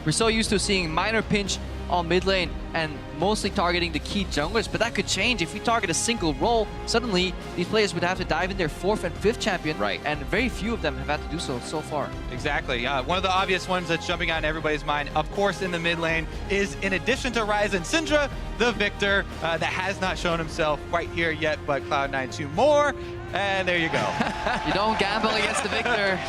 We're so used to seeing minor pinch on mid lane and mostly targeting the key junglers, but that could change. If we target a single role, suddenly these players would have to dive in their 4th and 5th champion, right? And very few of them have had to do so far. Exactly. One of the obvious ones that's jumping out in everybody's mind, of course, in the mid lane, is in addition to Ryze and Syndra, the Victor that has not shown himself quite here yet, but Cloud9 2 more, and there you go. You don't gamble against the Victor.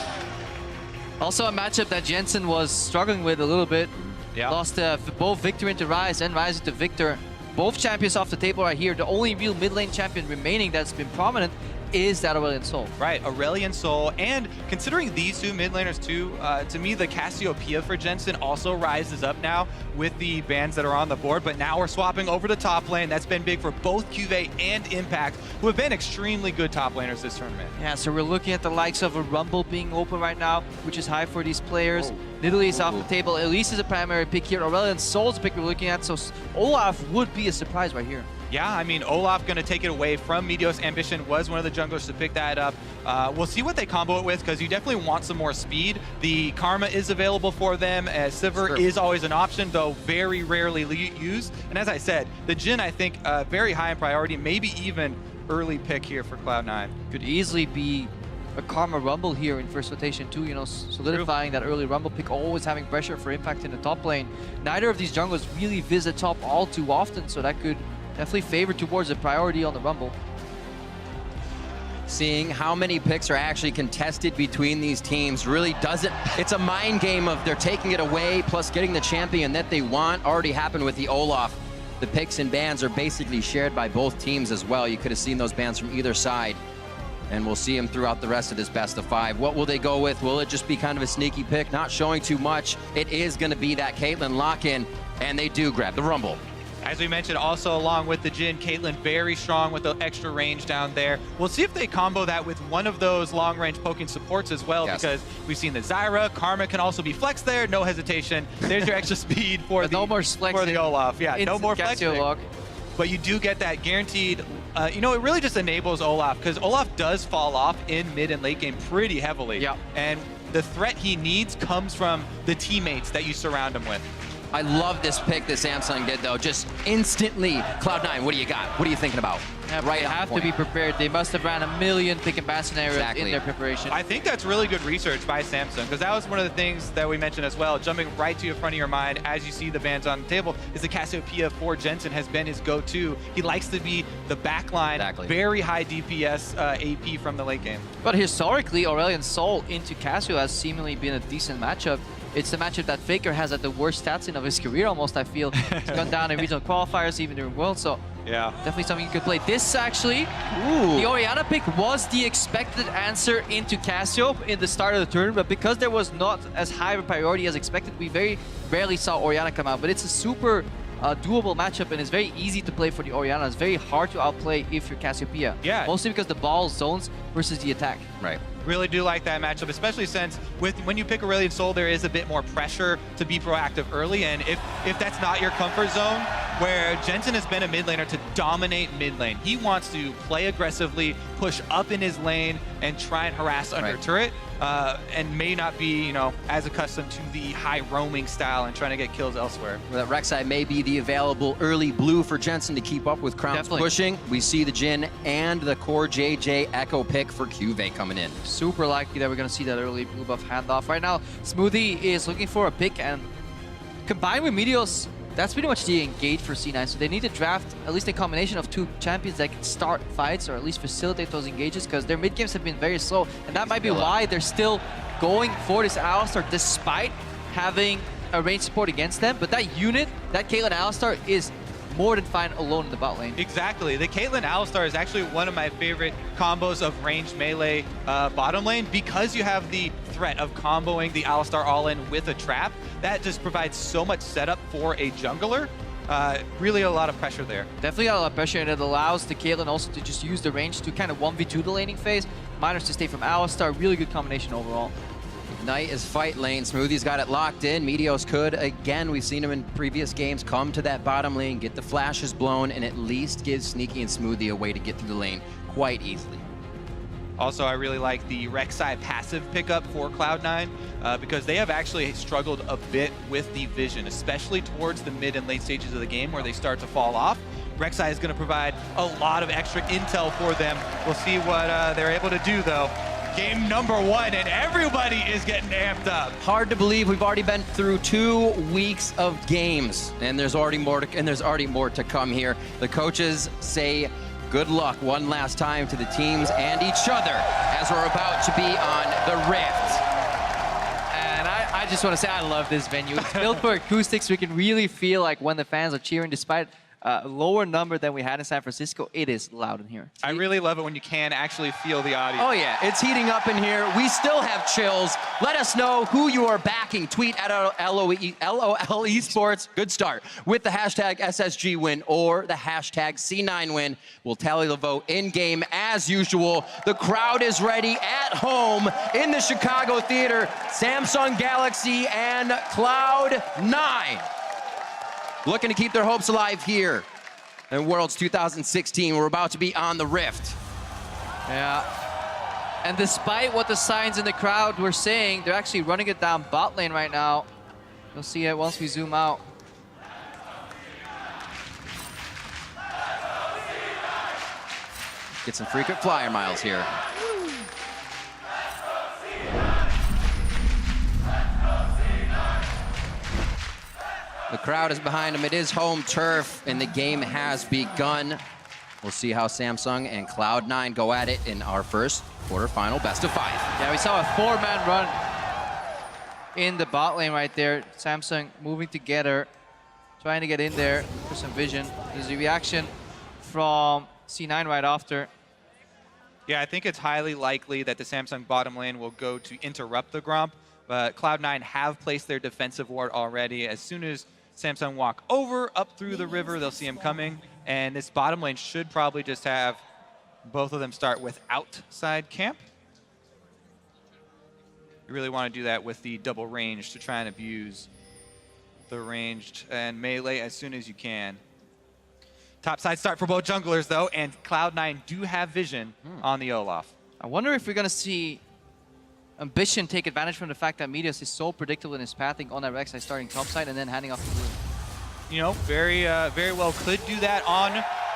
Also a matchup that Jensen was struggling with a little bit. Yeah. Lost both Victor into Ryze and Ryze into Victor. Both champions off the table right here. The only real mid lane champion remaining that's been prominent is that Aurelion Sol. Right, Aurelion Sol, and considering these two mid laners too, to me the Cassipeia for Jensen also rises up now with the bans that are on the board, but now we're swapping over to top lane. That's been big for both CuVee and Impact, who have been extremely good top laners this tournament. Yeah, so we're looking at the likes of a Rumble being open right now, which is high for these players. Nidalee is off the table. Elise is a primary pick here. Aurelion Sol's a pick we're looking at, so Olaf would be a surprise right here. Yeah, I mean, Olaf going to take it away from Meteos. Ambition was one of the junglers to pick that up. We'll see what they combo it with, because you definitely want some more speed. The Karma is available for them. Sivir is always an option, though very rarely used. And as I said, the Jhin, I think, very high in priority, maybe even early pick here for Cloud9. Could easily be a Karma Rumble here in first rotation too, you know, solidifying that early Rumble pick, always having pressure for Impact in the top lane. Neither of these junglers really visit top all too often, so that could definitely favor towards a priority on the Rumble. Seeing how many picks are actually contested between these teams really doesn't... It's a mind game of they're taking it away, plus getting the champion that they want. Already happened with the Olaf. The picks and bans are basically shared by both teams as well. You could have seen those bans from either side. And we'll see him throughout the rest of this best of 5. What will they go with? Will it just be kind of a sneaky pick, not showing too much? It is going to be that Caitlyn lock-in, and they do grab the Rumble. As we mentioned, also along with the Jhin, Caitlyn very strong with the extra range down there. We'll see if they combo that with one of those long-range poking supports as well, because we've seen the Zyra. Karma can also be flexed there, no hesitation. There's your extra speed for the Olaf. Yeah, no more flexing. But you do get that guaranteed, you know, it really just enables Olaf, because Olaf does fall off in mid and late game pretty heavily. Yeah. And the threat he needs comes from the teammates that you surround him with. I love this pick that Samsung did, though. Just instantly, Cloud9, what do you got? What are you thinking about? Yeah, right, they have to be prepared. They must have ran a million pick and ban scenarios in their preparation. I think that's really good research by Samsung, because that was one of the things that we mentioned as well. Jumping right to the front of your mind as you see the bans on the table is the Cassipeia for Jensen has been his go-to. He likes to be the backline, very high DPS AP from the late game. But historically, Aurelion Sol into Cassio has seemingly been a decent matchup. It's the matchup that Faker has at the worst stats in of his career almost, I feel. He's gone down in regional qualifiers, even during Worlds, so yeah, definitely something you could play. This actually, the Orianna pick was the expected answer into Cassio in the start of the tournament, but because there was not as high of a priority as expected, we very rarely saw Orianna come out. But it's a super doable matchup, and it's very easy to play for the Orianna. It's very hard to outplay if you're Cassipeia. Yeah. Mostly because the ball zones versus the attack. Right. Really do like that matchup, especially since when you pick Aurelion Sol, there is a bit more pressure to be proactive early, and if that's not your comfort zone, where Jensen has been a mid laner to dominate mid lane. He wants to play aggressively, push up in his lane, and try and harass under turret, and may not be, you know, as accustomed to the high roaming style and trying to get kills elsewhere. Well, that RekSai may be the available early blue for Jensen to keep up with Crown's pushing. We see the Jhin and the CoreJJ Ekko pick for CuVee coming in. Super likely that we're going to see that early blue buff handoff. Right now, Smoothie is looking for a pick, and combined with Meteos, that's pretty much the engage for C9. So they need to draft at least a combination of two champions that can start fights or at least facilitate those engages, because their mid games have been very slow, and that might be why they're still going for this Alistar despite having a range support against them. But that unit, that Caitlyn Alistar, is more than fine alone in the bot lane. Exactly. The Caitlyn Alistar is actually one of my favorite combos of ranged melee bottom lane, because you have the threat of comboing the Alistar all-in with a trap. That just provides so much setup for a jungler. Really a lot of pressure there. Definitely got a lot of pressure, and it allows the Caitlyn also to just use the range to kind of 1v2 the laning phase. Miners to stay from Alistar. Really good combination overall. Ignite is fight lane. Smoothie's got it locked in. Meteos could, again, we've seen him in previous games, come to that bottom lane, get the flashes blown, and at least give Sneaky and Smoothie a way to get through the lane quite easily. Also, I really like the RekSai passive pickup for Cloud9 because they have actually struggled a bit with the vision, especially towards the mid and late stages of the game where they start to fall off. RekSai is going to provide a lot of extra intel for them. We'll see what they're able to do, though. Game number 1, and everybody is getting amped up. Hard to believe we've already been through 2 weeks of games, and there's already more to come here. The coaches say good luck one last time to the teams and each other as we're about to be on the Rift. And I just want to say I love this venue. It's built for acoustics. We can really feel like when the fans are cheering, despite a lower number than we had in San Francisco, it is loud in here. I really love it when you can actually feel the audio. Oh yeah, it's heating up in here. We still have chills. Let us know who you are backing. Tweet at LOL Esports. Good start. With the hashtag SSG win or the hashtag C9 win. We'll tally the vote in game as usual. The crowd is ready at home in the Chicago Theater. Samsung Galaxy and Cloud9. Looking to keep their hopes alive here in Worlds 2016. We're about to be on the Rift. Yeah. And despite what the signs in the crowd were saying, they're actually running it down bot lane right now. You'll see it once we zoom out. Get some frequent flyer miles here. The crowd is behind him. It is home turf, and the game has begun. We'll see how Samsung and Cloud9 go at it in our first quarterfinal best of 5. Yeah, we saw a 4-man run in the bot lane right there. Samsung moving together, trying to get in there for some vision. There's a reaction from C9 right after. Yeah, I think it's highly likely that the Samsung bottom lane will go to interrupt the Gromp, but Cloud9 have placed their defensive ward already. As soon as Samsung walk over, up through the river, they'll see him coming. And this bottom lane should probably just have both of them start with outside camp. You really want to do that with the double range to try and abuse the ranged and melee as soon as you can. Top side start for both junglers, though, and Cloud9 do have vision on the Olaf. I wonder if we're going to see Ambition take advantage from the fact that Meteos is so predictable in his pathing on that RekSai starting top side and then handing off the blue. You know, very well could do that on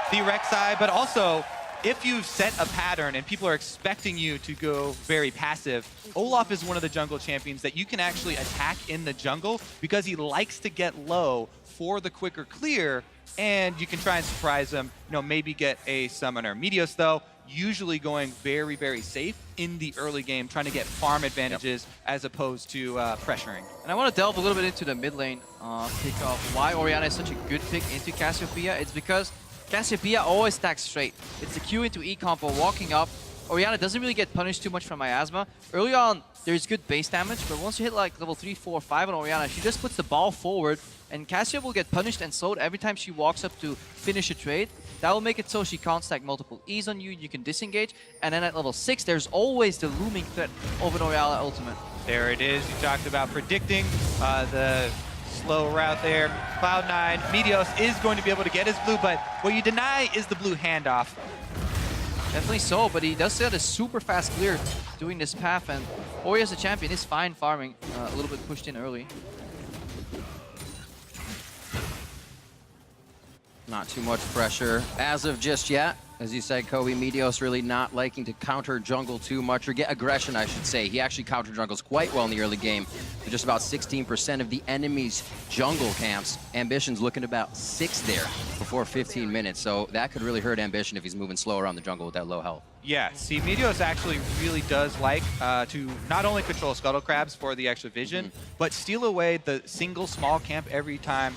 the RekSai, but also if you've set a pattern and people are expecting you to go very passive, Olaf is one of the jungle champions that you can actually attack in the jungle because he likes to get low for the quicker clear, and you can try and surprise him, you know, maybe get a summoner. Meteos, though, usually going very, very safe in the early game, trying to get farm advantages as opposed to pressuring. And I want to delve a little bit into the mid lane pick of why Orianna is such a good pick into Cassipeia. It's because Cassipeia always stacks straight. It's the Q into E combo, walking up. Orianna doesn't really get punished too much from Miasma. Early on, there's good base damage, but once you hit like level 3, 4, 5 on Orianna, she just puts the ball forward, and Cassia will get punished and slowed every time she walks up to finish a trade. That will make it so she can't stack multiple E's on you, you can disengage, and then at level 6, there's always the looming threat of an Orianna ultimate. There it is. You talked about predicting the slow route there. Cloud9, Meteos is going to be able to get his blue, but what you deny is the blue handoff. Definitely so, but he does get a super fast clear doing this path, and Ori as a champion is fine farming, a little bit pushed in early. Not too much pressure as of just yet. As you said, CuVee, Meteos really not liking to counter jungle too much, or get aggression, I should say. He actually counter jungles quite well in the early game. For just about 16% of the enemy's jungle camps. Ambition's looking about 6 there before 15 minutes, so that could really hurt Ambition if he's moving slow around the jungle with that low health. Yeah, see, Meteos actually really does like to not only control Scuttle Crabs for the extra vision, but steal away the single small camp every time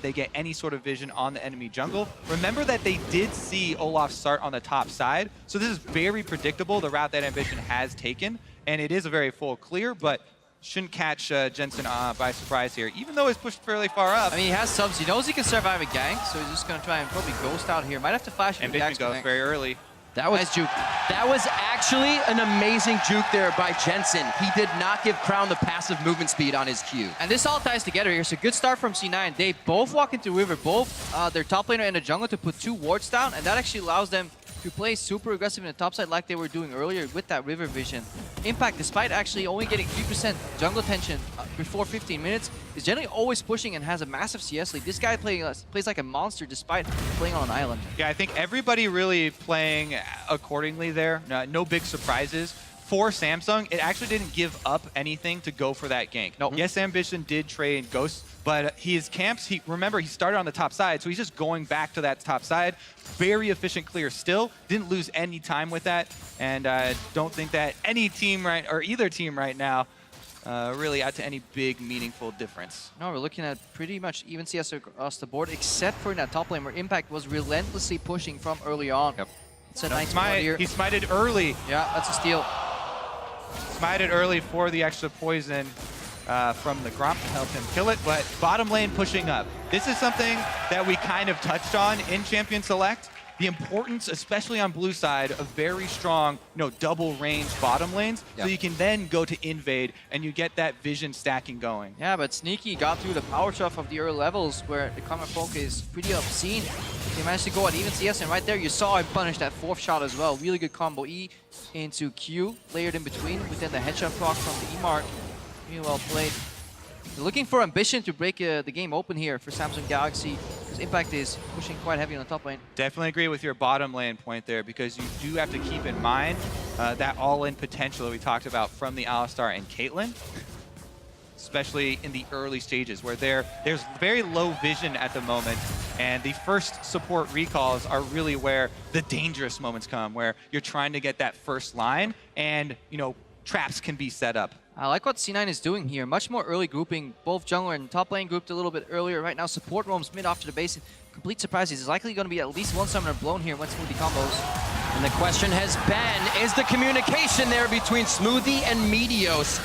they get any sort of vision on the enemy jungle. Remember that they did see Olaf start on the top side, so this is very predictable, the route that Ambition has taken, and it is a very full clear, but shouldn't catch Jensen by surprise here, even though he's pushed fairly far up. I mean, he has subs. He knows he can survive a gank, so he's just going to try and probably ghost out here. Might have to flash him. Ambition goes very early. That was nice juke. That was actually an amazing juke there by Jensen. He did not give Crown the passive movement speed on his Q. And this all ties together here. So good start from C9. They both walk into river, both their top laner and the jungle to put 2 wards down, and that actually allows them to you play super aggressive in the top side like they were doing earlier with that river vision, Impact, despite actually only getting 3% jungle attention before 15 minutes, is generally always pushing and has a massive CS lead. This guy plays like a monster despite playing on an island. Yeah, I think everybody really playing accordingly there. No big surprises. For Samsung, it actually didn't give up anything to go for that gank. No, yes, Ambition did trade Ghost, but his camps, remember, he started on the top side, so he's just going back to that top side. Very efficient clear still. Didn't lose any time with that, and I don't think that any team or either team right now really out to any big, meaningful difference. No, we're looking at pretty much even CS across the board, except for in that top lane where Impact was relentlessly pushing from early on. Yep. It's a nice smite here. He smited early. Yeah, that's a steal. Smited early for the extra poison from the Gromp to help him kill it, but bottom lane pushing up. This is something that we kind of touched on in Champion Select. The importance, especially on blue side, of very strong, double range bottom lanes, so you can then go to invade and you get that vision stacking going. Yeah, but Sneaky got through the power shove of the early levels where the Karma Poke is pretty obscene. He managed to go at even CS, and right there you saw him punish that 4th shot as well. Really good combo. E into Q, layered in between, within the headshot proc from the E-Mark. Really well played. They're looking for Ambition to break the game open here for Samsung Galaxy, because Impact is pushing quite heavy on the top lane. Definitely agree with your bottom lane point there, because you do have to keep in mind that all-in potential that we talked about from the Alistar and Caitlyn, especially in the early stages where there's very low vision at the moment, and the first support recalls are really where the dangerous moments come, where you're trying to get that first line and, traps can be set up. I like what C9 is doing here. Much more early grouping. Both jungler and top lane grouped a little bit earlier. Right now, support roams mid off to the base. Complete surprise. There's likely going to be at least one summoner blown here when Smoothie combos. And the question has been, is the communication there between Smoothie and Meteos?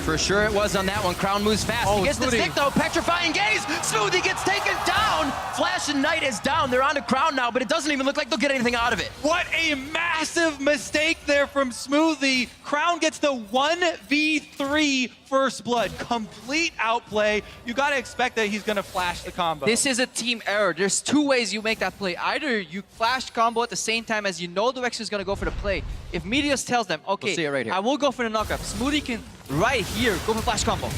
For sure it was on that one. Crown moves fast. He gets the stick though. Petrifying gaze. Smoothie gets taken down. Flash and Knight is down. They're on to Crown now, but it doesn't even look like they'll get anything out of it. What a massive mistake there from Smoothie. Crown gets the 1v3 first blood. Complete outplay. You got to expect that he's going to flash the combo. This is a team error. There's two ways you make that play. Either you flash combo at the same time as you know the Rex is going to go for the play. If Meteos tells them, okay, we'll see it right here. I will go for the knockup, Smoothie can right here go for flash combo.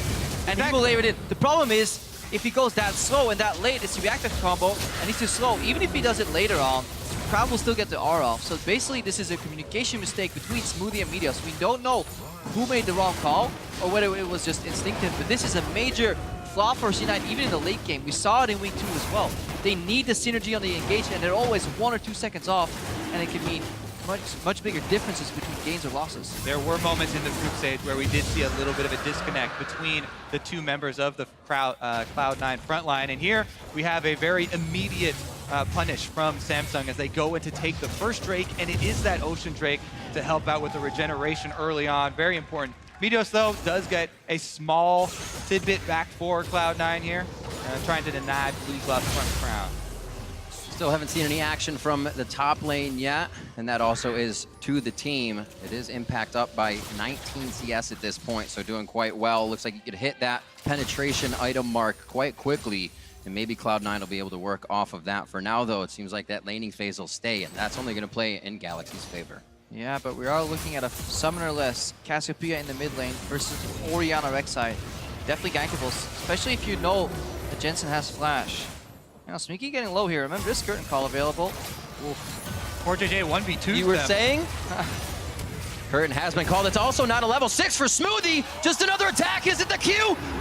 And he will layer it in. The problem is, if he goes that slow and that late, it's a reactive combo, and he's too slow. Even if he does it later on, Crown will still get the R off. So basically, this is a communication mistake between Smoothie and Meteos. We don't know who made the wrong call, or whether it was just instinctive, but this is a major flaw for C9, even in the late game. We saw it in week 2 as well. They need the synergy on the engagement, and they're always 1 or 2 seconds off, and it can mean much bigger differences between gains or losses. There were moments in the group stage where we did see a little bit of a disconnect between the two members of the Cloud9 frontline, and here we have a very immediate punish from Samsung as they go in to take the first Drake, and it is that Ocean Drake to help out with the regeneration early on. Very important. Meteos, though, does get a small tidbit back for Cloud9 here, trying to deny blue buff from Crown. Still haven't seen any action from the top lane yet, and that also is to the team. It is Impact up by 19 CS at this point, so doing quite well. Looks like you could hit that penetration item mark quite quickly, and maybe Cloud9 will be able to work off of that. For now, though, it seems like that laning phase will stay, and that's only going to play in Galaxy's favor. Yeah, but we are looking at a summoner-less Cassipeia in the mid lane versus Orianna RekSai. Definitely gankables, especially if you know that Jensen has flash. Now, Sneaky getting low here. Remember, this curtain call available. CoreJJ 1v2. You were saying? Curtain has been called. It's also not a level 6 for Smoothie. Just another attack. Is it the Q?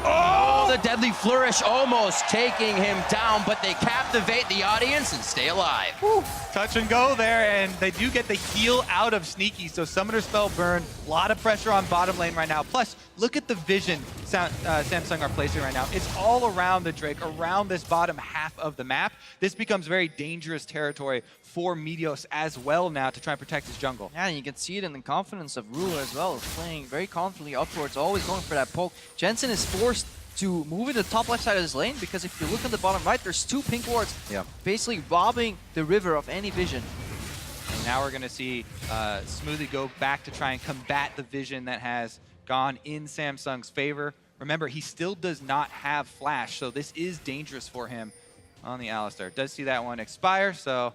Oh, the deadly flourish almost taking him down, but they captivate the audience and stay alive. Woo. Touch and go there, and they do get the heal out of Sneaky, so Summoner Spell burn. A lot of pressure on bottom lane right now. Plus, look at the vision Samsung are placing right now. It's all around the Drake, around this bottom half of the map. This becomes very dangerous territory for Meteos as well now to try and protect his jungle. Yeah, and you can see it in the confidence of Ruler as well. Playing very confidently upwards, always going for that poke. Jensen is forced to move into the top left side of his lane, because if you look on the bottom right, there's 2 pink wards, basically robbing the river of any vision. And now we're going to see Smoothie go back to try and combat the vision that has gone in Samsung's favor. Remember, he still does not have flash, so this is dangerous for him on the Alistar. Does see that one expire, so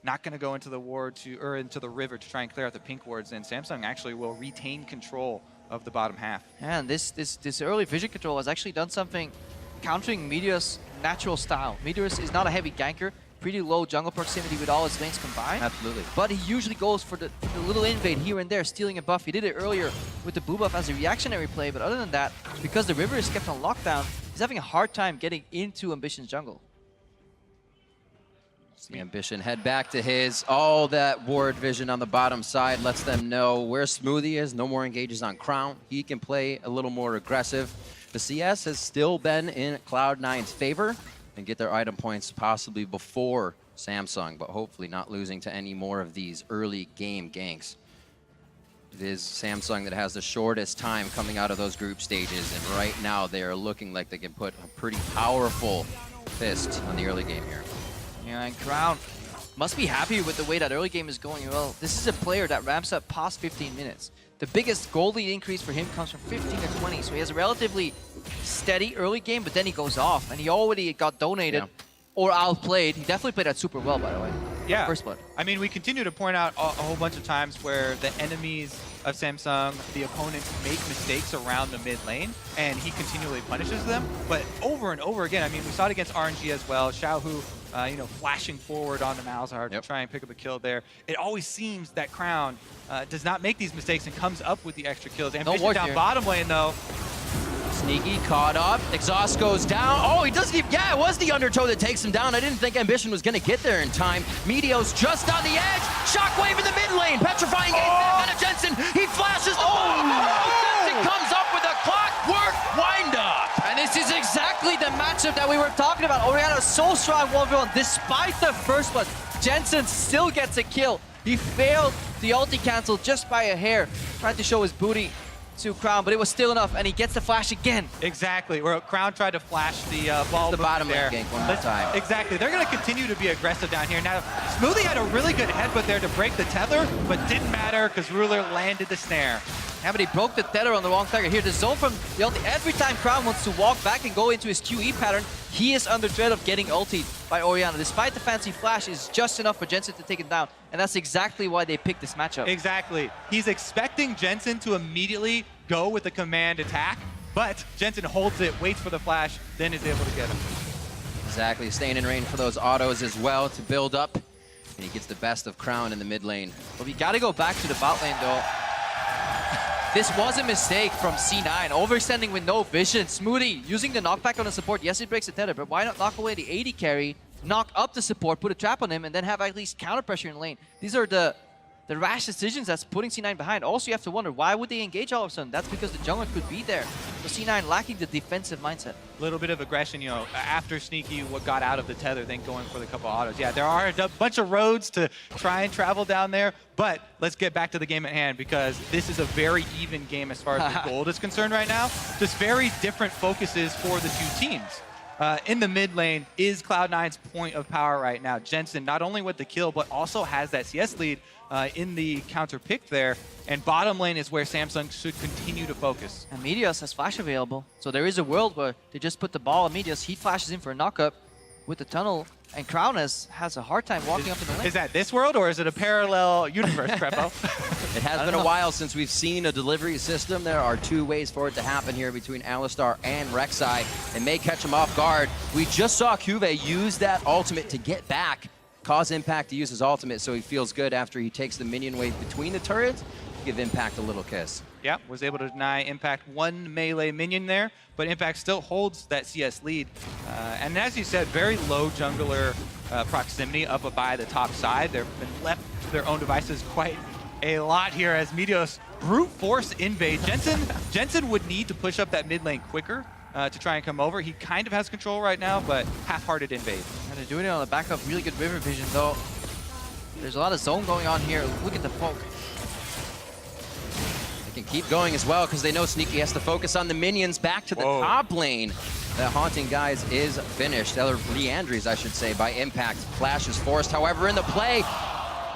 not going to go into the ward or into the river to try and clear out the pink wards, and Samsung actually will retain control of the bottom half. And this early vision control has actually done something countering Meteos' natural style. Meteos is not a heavy ganker, pretty low jungle proximity with all his lanes combined. Absolutely. But he usually goes for the little invade here and there, stealing a buff. He did it earlier with the blue buff as a reactionary play, but other than that, because the river is kept on lockdown, he's having a hard time getting into Ambition's jungle. The Ambition head back to his. All that ward vision on the bottom side lets them know where Smoothie is. No more engages on Crown. He can play a little more aggressive. The CS has still been in Cloud9's favor and get their item points possibly before Samsung, but hopefully not losing to any more of these early game ganks. It is Samsung that has the shortest time coming out of those group stages, and right now they are looking like they can put a pretty powerful fist on the early game here. Yeah, and Crown must be happy with the way that early game is going. Well, this is a player that ramps up past 15 minutes. The biggest gold lead increase for him comes from 15 to 20, so he has a relatively steady early game, but then he goes off, and he already got donated or outplayed. He definitely played that super well, by the way. Yeah. First blood. I mean, we continue to point out a whole bunch of times where the enemies of Samsung, the opponents, make mistakes around the mid lane, and he continually punishes them. But over and over again, I mean, we saw it against RNG as well. Xiaohu, you know, flashing forward on the Malzahar to try and pick up a kill there. It always seems that Crown does not make these mistakes and comes up with the extra kills. Ambition down bottom lane, though. Sneaky caught up. Exhaust goes down. Oh, he doesn't even, yeah, it was the undertow that takes him down. I didn't think Ambition was going to get there in time. Meteos just on the edge. Shockwave in the mid lane. Petrifying gaze back on Jensen. He flashes the ball. Jensen comes up with a clockwork wind-up. And this is exactly the matchup that we were talking about. Orianna is so strong 1v1 despite the first blood. Jensen still gets a kill. He failed the ulti cancel just by a hair. Tried to show his booty to Crown, but it was still enough, and he gets the flash again. Exactly, where Crown tried to flash the ball. The bottom lane gank one more time. Exactly, they're going to continue to be aggressive down here. Now, Smoothie had a really good headbutt there to break the tether, but didn't matter because Ruler landed the snare. Yeah, but he broke the tether on the wrong target. Here, the zone from the ulti. Every time Crown wants to walk back and go into his QE pattern, he is under threat of getting ultied by Orianna. Despite the fancy flash, is just enough for Jensen to take him down. And that's exactly why they picked this matchup. Exactly. He's expecting Jensen to immediately go with the command attack, but Jensen holds it, waits for the flash, then is able to get him. Exactly, staying in range for those autos as well to build up. And he gets the best of Crown in the mid lane. But we gotta go back to the bot lane though. This was a mistake from C9, overextending with no vision. Smoothie using the knockback on the support. Yes, it breaks the tether, but why not knock away the AD carry, knock up the support, put a trap on him, and then have at least counter pressure in lane? These are the rash decisions that's putting C9 behind. Also, you have to wonder, why would they engage all of a sudden? That's because the jungler could be there. So C9 lacking the defensive mindset. A little bit of aggression, you know, after Sneaky what got out of the tether, then going for the couple autos. Yeah, there are a bunch of roads to try and travel down there, but let's get back to the game at hand because this is a very even game as far as the gold is concerned right now. Just very different focuses for the two teams. In the mid lane is Cloud9's point of power right now. Jensen not only with the kill, but also has that CS lead in the counter pick there. And bottom lane is where Samsung should continue to focus. And Meteos has flash available. So there is a world where they just put the ball on Meteos. He flashes in for a knockup with the tunnel. And Crown has a hard time walking up in the lane. Is that this world or is it a parallel universe, Krepo? It has been a while since we've seen a delivery system. There are two ways for it to happen here between Alistar and RekSai. It may catch him off guard. We just saw CuVee use that ultimate to get back, cause Impact to use his ultimate, so he feels good after he takes the minion wave between the turrets, give Impact a little kiss. Yeah, was able to deny Impact one melee minion there, but Impact still holds that CS lead. And as you said, very low jungler proximity up by the top side. They've been left to their own devices quite a lot here as Meteos brute force invade. Jensen would need to push up that mid lane quicker to try and come over. He kind of has control right now, but half-hearted invade. And they're doing it on the back of really good river vision though. There's a lot of zone going on here. Look at the poke. They can keep going as well because they know Sneaky has to focus on the minions back to the top lane. The Haunting Guys is finished. Or Leandries, I should say, by Impact. Flash is forced, however, in the play.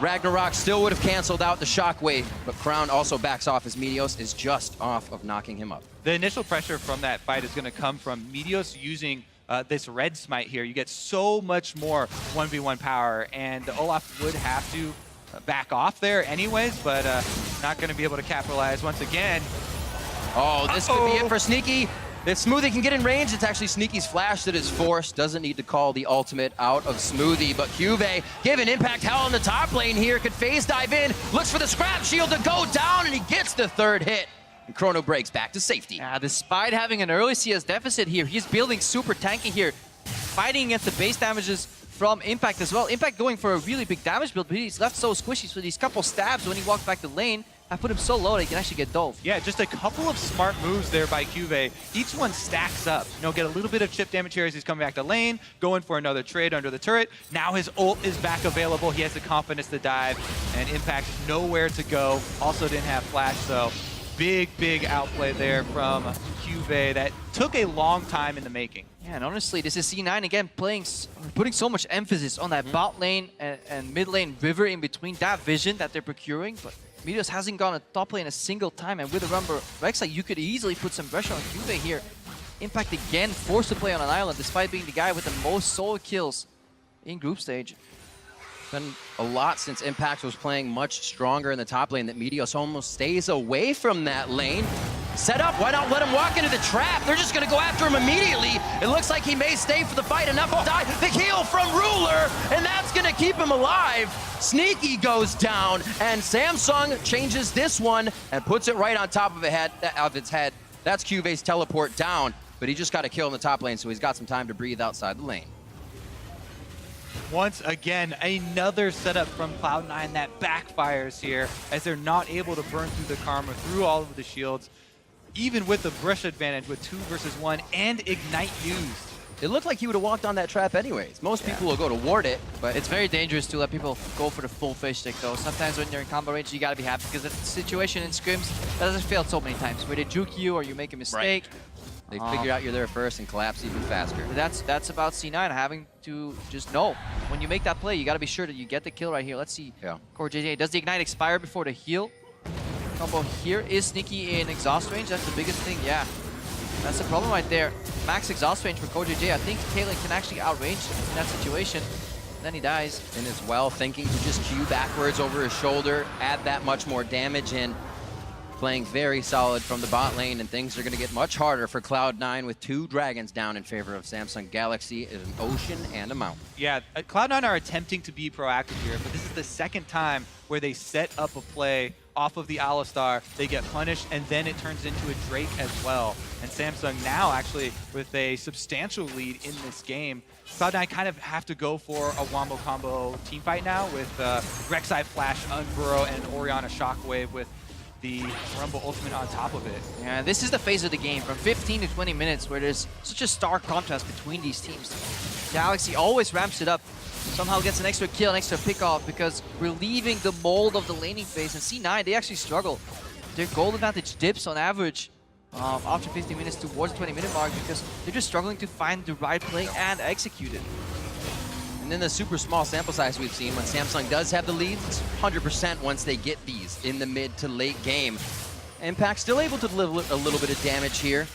Ragnarok still would have canceled out the shockwave, but Crown also backs off as Meteos is just off of knocking him up. The initial pressure from that fight is going to come from Meteos using this red smite here, you get so much more 1v1 power, and Olaf would have to back off there anyways, but not going to be able to capitalize once again. Oh, this could be it for Sneaky. If Smoothie can get in range, it's actually Sneaky's flash that is forced. Doesn't need to call the ultimate out of Smoothie, but CuVee giving Impact hell in the top lane here. Could phase dive in, looks for the scrap shield to go down, and he gets the third hit. And Chrono breaks back to safety. Yeah, despite having an early CS deficit here, he's building super tanky here, fighting against the base damages from Impact as well. Impact going for a really big damage build, but he's left so squishy, so these couple stabs when he walks back to lane, I put him so low that he can actually get dove. Yeah, just a couple of smart moves there by CuVee. Each one stacks up. You know, get a little bit of chip damage here as he's coming back to lane, going for another trade under the turret. Now his ult is back available. He has the confidence to dive, and Impact nowhere to go. Also didn't have flash, so big outplay there from CuVee that took a long time in the making. Yeah, and honestly, this is C9 again putting so much emphasis on that bot lane and mid lane river in between, that vision that they're procuring, but Meteos hasn't gone a top lane a single time, and with a Rumble RekSai, you could easily put some pressure on CuVee here. Impact again forced to play on an island despite being the guy with the most solo kills in group stage. Been a lot since Impact was playing much stronger in the top lane that Meteos almost stays away from that lane. Set up, why not let him walk into the trap? They're just gonna go after him immediately. It looks like he may stay for the fight, enough to die. The heal from Ruler, and that's gonna keep him alive. Sneaky goes down, and Samsung changes this one and puts it right on top of its head. That's CuVee's teleport down, but he just got a kill in the top lane, so he's got some time to breathe outside the lane. Once again, another setup from Cloud9 that backfires here as they're not able to burn through the Karma, through all of the shields, even with the brush advantage with 2 versus 1 and Ignite used. It looked like he would have walked on that trap anyways. Most people will go to ward it, but It's very dangerous to let people go for the full fish stick though. Sometimes when you're in combo range, you gotta be happy because the situation in scrims that has failed so many times where they juke you or you make a mistake. they figure out you're there first and collapse even faster. That's about C9 having to just know when you make that play, you gotta be sure that you get the kill right here. Let's see. CoreJJ, does the Ignite expire before the heal? Combo here is Sneaky in exhaust range. That's the biggest thing. Yeah, that's the problem right there. Max exhaust range for CoreJJ. I think Caitlyn can actually outrange in that situation. Then he dies. And as well, thinking to just Q backwards over his shoulder, add that much more damage in. Playing very solid from the bot lane, and things are going to get much harder for Cloud9 with 2 dragons down in favor of Samsung Galaxy, an ocean and a mountain. Yeah, Cloud9 are attempting to be proactive here, but this is the second time where they set up a play off of the Alistar, they get punished, and then it turns into a Drake as well. And Samsung now actually with a substantial lead in this game. Cloud9 kind of have to go for a wombo combo team fight now with RekSai Flash, Unburrow, and Orianna Shockwave with the Rumble Ultimate on top of it. Yeah, this is the phase of the game from 15 to 20 minutes where there's such a stark contrast between these teams. Galaxy always ramps it up, somehow gets an extra kill, an extra pick off because we're leaving the mold of the laning phase. And C9, they actually struggle. Their gold advantage dips on average after 15 minutes towards the 20-minute mark because they're just struggling to find the right play and execute it. And then the super small sample size we've seen when Samsung does have the leads, it's 100% once they get these in the mid to late game. Impact still able to deliver a little bit of damage here,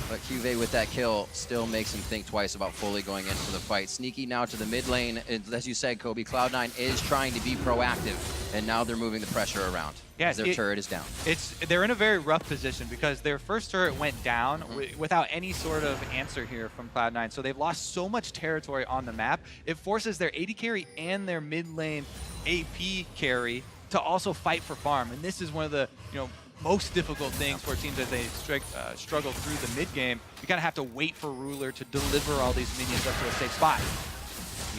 but CuVee with that kill still makes him think twice about fully going in for the fight. Sneaky now to the mid lane. As you said, Kobe, Cloud9 is trying to be proactive, and now they're moving the pressure around. Yes, their turret is down. They're in a very rough position because their first turret went down without any sort of answer here from Cloud9. So they've lost so much territory on the map. It forces their AD carry and their mid lane AP carry to also fight for farm. And this is one of the most difficult things for teams as they struggle through the mid game. You kind of have to wait for Ruler to deliver all these minions up to a safe spot.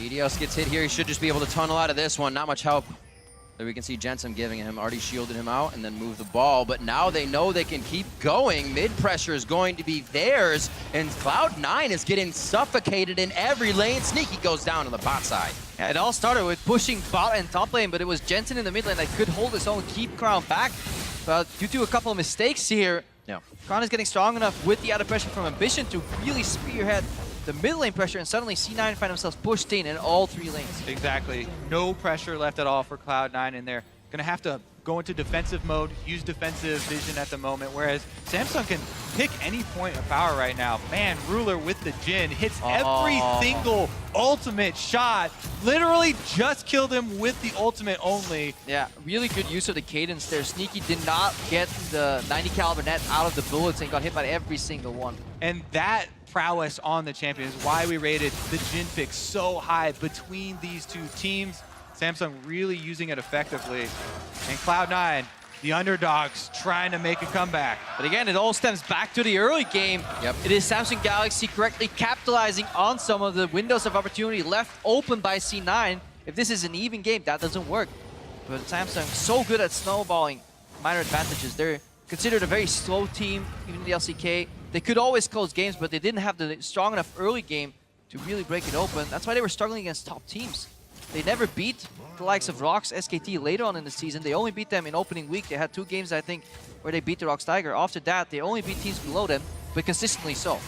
Meteos gets hit here. He should just be able to tunnel out of this one. Not much help. There we can see Jensen giving him, already shielded him out and then move the ball, but now they know they can keep going. Mid pressure is going to be theirs, and Cloud9 is getting suffocated in every lane. Sneaky goes down on the bot side. Yeah, it all started with pushing bot and top lane, but it was Jensen in the mid lane that could hold his own, keep Crown back. But due to a couple of mistakes here, Crown is getting strong enough with the added pressure from Ambition to really spearhead the mid lane pressure, and suddenly C9 find themselves pushed in all 3 lanes. Exactly. No pressure left at all for Cloud9, and they're going to have to go into defensive mode, use defensive vision at the moment, whereas Samsung can pick any point of power right now. Man, Ruler with the Jhin hits every single ultimate shot. Literally just killed him with the ultimate only. Yeah, really good use of the cadence there. Sneaky did not get the 90 caliber net out of the bullets and got hit by every single one. And that prowess on the champion is why we rated the Jhin pick so high between these two teams. Samsung really using it effectively. And Cloud9, the underdogs, trying to make a comeback. But again, it all stems back to the early game. Yep. It is Samsung Galaxy correctly capitalizing on some of the windows of opportunity left open by C9. If this is an even game, that doesn't work. But Samsung so good at snowballing minor advantages. They're considered a very slow team, even in the LCK. They could always close games, but they didn't have the strong enough early game to really break it open. That's why they were struggling against top teams. They never beat the likes of ROX, SKT later on in the season. They only beat them in opening week. They had 2 games, I think, where they beat the ROX Tiger. After that, they only beat teams below them, but consistently so.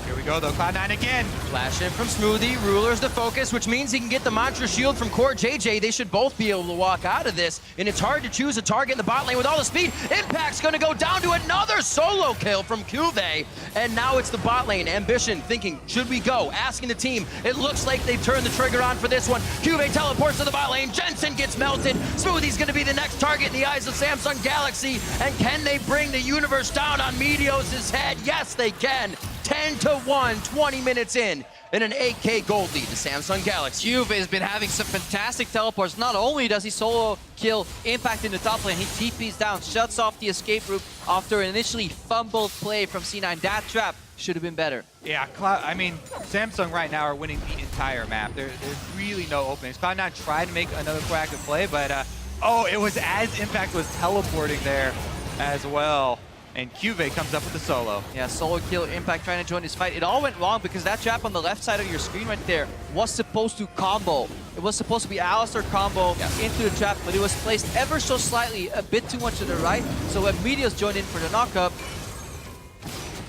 Here we go though, Cloud9 again. Flash in from Smoothie, Ruler's the focus, which means he can get the Mantra Shield from CoreJJ. They should both be able to walk out of this, and it's hard to choose a target in the bot lane with all the speed. Impact's gonna go down to another solo kill from CuVee, and now it's the bot lane. Ambition thinking, should we go? Asking the team. It looks like they've turned the trigger on for this one. CuVee teleports to the bot lane, Jensen gets melted. Smoothie's gonna be the next target in the eyes of Samsung Galaxy, and can they bring the universe down on Meteos' head? Yes, they can. 10-1, 20 minutes in, and an 8K gold lead to Samsung Galaxy. CuVee has been having some fantastic teleports. Not only does he solo kill Impact in the top lane, he TPs down, shuts off the escape route after an initially fumbled play from C9. That trap should have been better. Yeah, I mean, Samsung right now are winning the entire map. There's really no openings. Cloud9 tried to make another proactive play, but oh, it was as Impact was teleporting there as well. And CuVee comes up with the solo. Yeah, solo kill, Impact trying to join this fight. It all went wrong because that trap on the left side of your screen right there was supposed to combo. It was supposed to be Alistar combo into the trap, but it was placed ever so slightly, a bit too much to the right. So when Meteos joined in for the knockup,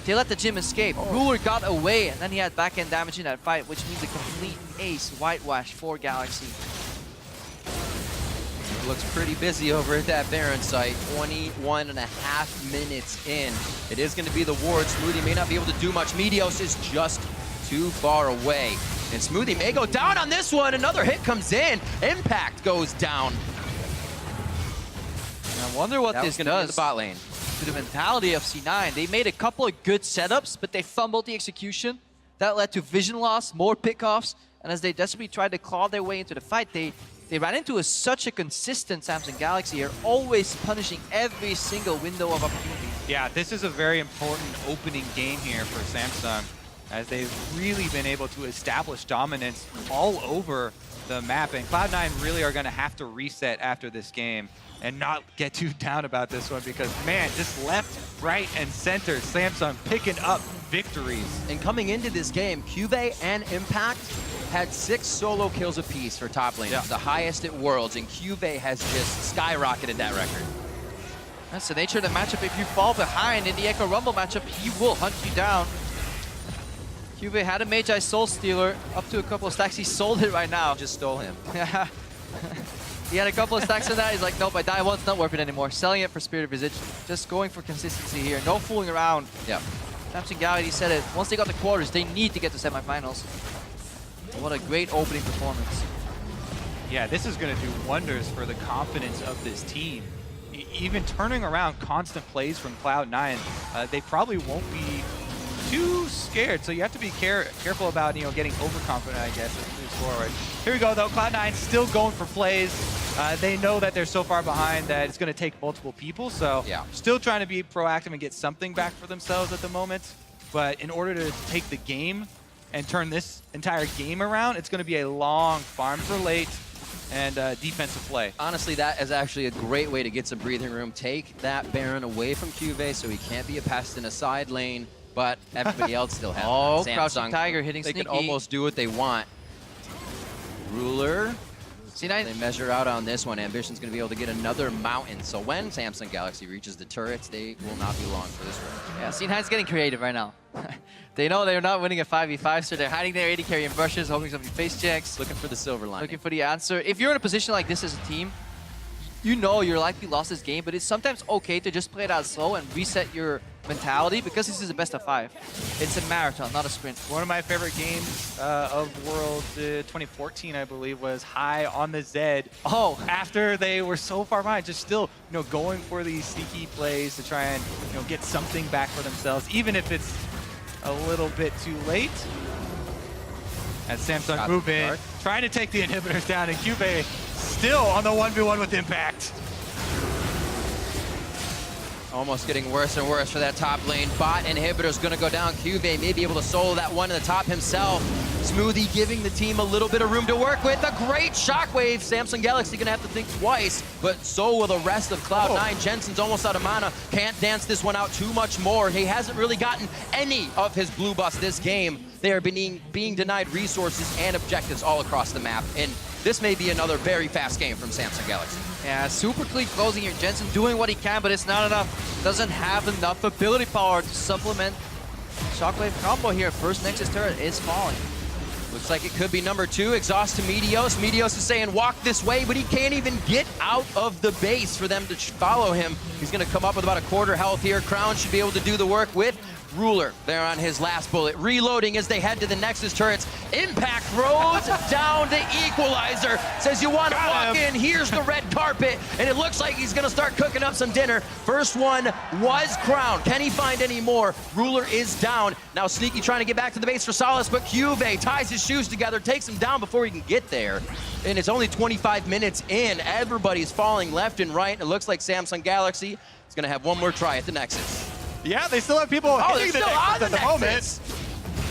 they let the Jhin escape. Ruler got away, and then he had back-end damage in that fight, which means a complete ace whitewash for Galaxy. Looks pretty busy over at that Baron site. 21.5 minutes in. It is going to be the ward. Smoothie may not be able to do much. Meteos is just too far away. And Smoothie may go down on this one. Another hit comes in. Impact goes down. And I wonder what this does the bot lane. To the mentality of C9. They made a couple of good setups, but they fumbled the execution. That led to vision loss, more pickoffs, and as they desperately tried to claw their way into the fight, they ran into such a consistent Samsung Galaxy here, always punishing every single window of opportunity. Yeah, this is a very important opening game here for Samsung, as they've really been able to establish dominance all over the map. And Cloud9 really are going to have to reset after this game and not get too down about this one because, man, just left, right, and center, Samsung picking up victories. And coming into this game, CuVee and Impact had 6 solo kills apiece for top lane. It's the highest at Worlds, and CuVee has just skyrocketed that record. That's the nature of the matchup. If you fall behind in the Ekko Rumble matchup, he will hunt you down. CuVee had a Magi Soul Stealer up to a couple of stacks. He sold it right now. Just stole him. He had a couple of stacks of that. He's like, nope, I die once, not worth it anymore. Selling it for Spirit of Visage. Just going for consistency here. No fooling around. Yeah. Samsung Galaxy said it. Once they got the quarters, they need to get to semifinals. What a great opening performance. Yeah, this is going to do wonders for the confidence of this team. Even turning around constant plays from Cloud9, they probably won't be too scared. So you have to be careful about, getting overconfident, I guess, as it moves forward. Here we go, though. Cloud9 still going for plays. They know that they're so far behind that it's going to take multiple people. So still trying to be proactive and get something back for themselves at the moment. But in order to take the game and turn this entire game around, it's going to be a long farm for late and defensive play. Honestly, that is actually a great way to get some breathing room. Take that Baron away from CuVee so he can't be a pest in a side lane, but everybody else still has Samsung, Crouching Tiger hitting They Sneaky. can almost do what they want. Ruler. C9. They measure out on this one. Ambition's going to be able to get another mountain. So when Samsung Galaxy reaches the turrets, they will not be long for this one. Yeah, C9's getting creative right now. They know they're not winning a 5v5, so they're hiding their AD carry in brushes, hoping some face checks. Looking for the silver lining. Looking for the answer. If you're in a position like this as a team, you know you're likely lost this game, but it's sometimes okay to just play it out slow and reset your mentality because this is a best of 5. It's a marathon, not a sprint. One of my favorite games of World 2014, I believe, was high on the Zed. Oh, After they were so far behind, just still, going for these sneaky plays to try and, get something back for themselves, even if it's a little bit too late. As Samsung move in, trying to take the inhibitors down, and CuVee still on the 1v1 with impact. Almost getting worse and worse for that top lane. Bot inhibitor's gonna go down. CuVee may be able to solo that one in the top himself. Smoothie giving the team a little bit of room to work with. A great shockwave. Samsung Galaxy gonna have to think twice, but so will the rest of Cloud9. Jensen's almost out of mana. Can't dance this one out too much more. He hasn't really gotten any of his blue buffs this game. They are being denied resources and objectives all across the map. And this may be another very fast game from Samsung Galaxy. yeah, super clean closing here. Jensen doing what he can, but it's not enough. Doesn't have enough ability power to supplement Shockwave combo here. First Nexus turret is falling. Looks like it could be number 2. Exhaust to Meteos. Meteos is saying walk this way, but he can't even get out of the base for them to follow him. He's going to come up with about a quarter health here. Crown should be able to do the work with Ruler there on his last bullet. Reloading as they head to the Nexus turrets. Impact throws down the equalizer. Says you want to walk in, here's the red carpet. And it looks like he's going to start cooking up some dinner. First one was Crown. Can he find any more? Ruler is down. Now Sneaky trying to get back to the base for Solace, but CuVee ties his shoes together, takes him down before he can get there. And it's only 25 minutes in. Everybody's falling left and right. It looks like Samsung Galaxy is going to have one more try at the Nexus. Yeah, they still have people hitting the Nexus at the moment.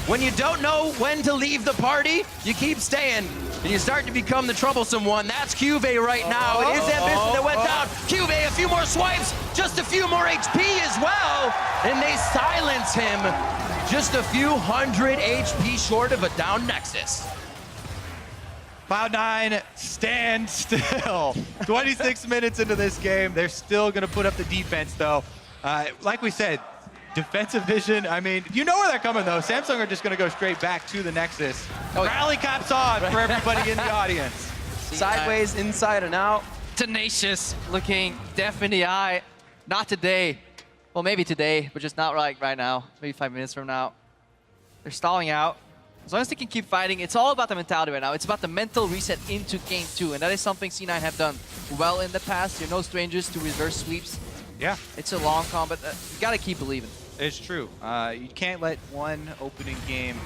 When you don't know when to leave the party, you keep staying, and you start to become the troublesome one. That's CuVee right now. It is Ambition that went down. CuVee, a few more swipes, just a few more HP as well, and they silence him. Just a few hundred HP short of a down Nexus. Cloud9 stand still. 26 minutes into this game. They're still going to put up the defense, though. Like we said, defensive vision, I mean, you know where they're coming, though. Samsung are just going to go straight back to the Nexus. Rally caps on for everybody in the audience. Sideways, inside and out. Tenacious looking deaf in the eye. Not today. Well, maybe today, but just not right now. Maybe 5 minutes from now. They're stalling out. As long as they can keep fighting, it's all about the mentality right now. It's about the mental reset into game 2, and that is something C9 have done well in the past. You're no strangers to reverse sweeps. Yeah. It's a long combat. You gotta keep believing. It's true. You can't let one opening game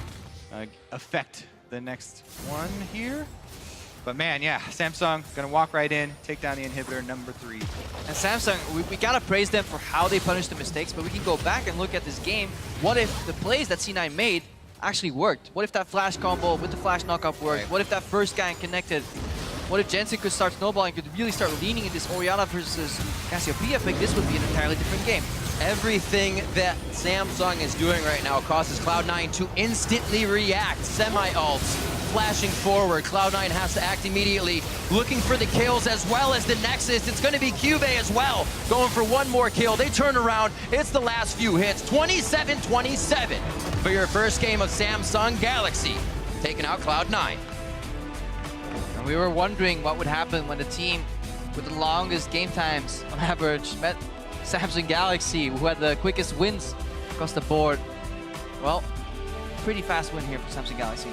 affect the next one here. But man, yeah, Samsung gonna walk right in, take down the inhibitor number 3. And Samsung, we gotta praise them for how they punish the mistakes, but we can go back and look at this game. What if the plays that C9 made actually worked? What if that flash combo with the flash knockoff worked? Right. What if that first gang connected? What if Jensen could start snowballing, could really start leaning in this Orianna versus Cassipeia pick? This would be an entirely different game. Everything that Samsung is doing right now causes Cloud9 to instantly react. Semi-ults, flashing forward. Cloud9 has to act immediately, looking for the kills as well as the Nexus. It's going to be CuVee as well, going for one more kill. They turn around. It's the last few hits. 27-27 for your first game of Samsung Galaxy, taking out Cloud9. And we were wondering what would happen when the team with the longest game times on average met Samsung Galaxy, who had the quickest wins across the board. Well, pretty fast win here for Samsung Galaxy.